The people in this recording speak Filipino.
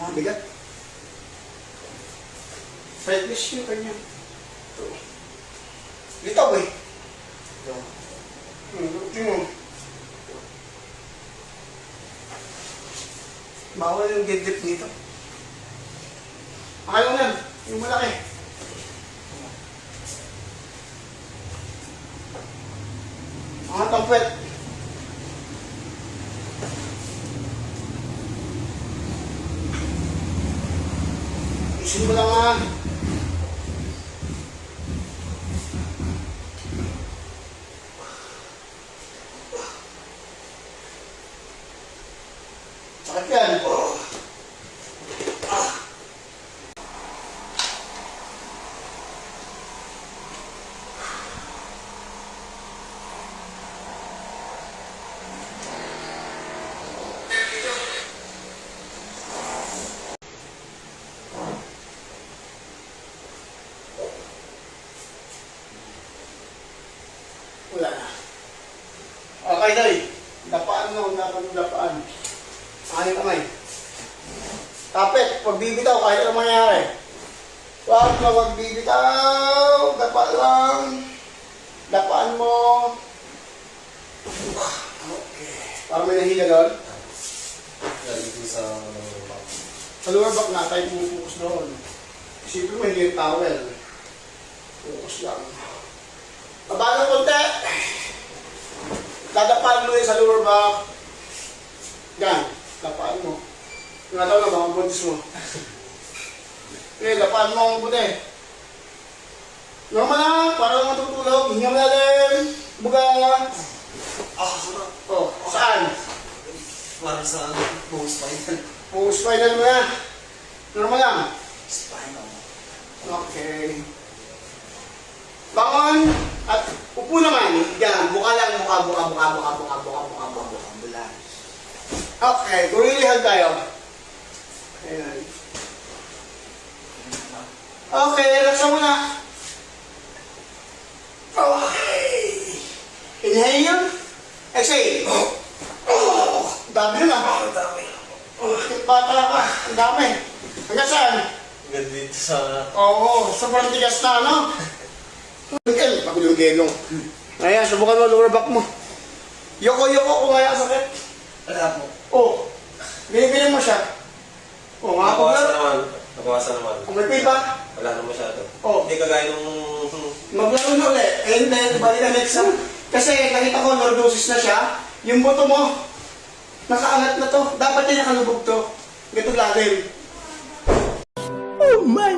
Bigat. Sideways yung kanya. Ito. Litaw eh. Ito. Tingnan. Bawal yung get-dip dito. Ayaw na. Yung malaki. Mga tampwet. Isin mo lang nga. Sakit yan. Wala na. Okay, Day. Dapaan mo, dapat dapaan. Ano kamay? Tapit, pag bibitaw, kahit anong mangyari. Huwag na huwag bibitaw. Dapa lang. Dapaan mo. Okay. Parang may nahiga doon. Dito sa lower back. Sa lower back na, tayo pumupukus doon. Isipin mo, hindi yung towel. Pukus lang. Baba ng konti. Dadapaan mo yun sa lower back. Yan. Dapaan mo. Nataw na ba ang buntis mo? Okay, dapaan mo ang buti. Normal lang, para lang matutulog. Hinga mo natin. Buga. Sarap. Oh, saan? Parang sa buong spinal. Pung spinal mo na. Normal lang. Spinal. Okay. Bangon. At upo naman. Yan, mukha lang. Mukha. Ambulance. Okay, gumilihan tayo. Ayan. Okay, relax mo na. Okay. Inhale. Exhale. Dami na. Dami. Bata ka. Ang dami. Hanggang saan? Hanggang dito sa... Oo, sobrang tigas na, no? Hanggang, pagulong gelong. Ayan, subukan mo, lower back mo. Yoko kung kaya sakit. Wala po. Oh, binibili mo siya. Oh, mga Nabawasan paglar. naman. Nabawasan naman. Kung may pipa, Wala na masyado. Oh. Hindi kagaya nung... maglaro na ulit. And then, bali na next time. Kasi nakita ko, lordosis na siya. Yung buto mo, nakaangat na to. Dapat yan nakalubog to. Ganito lalim. Oh my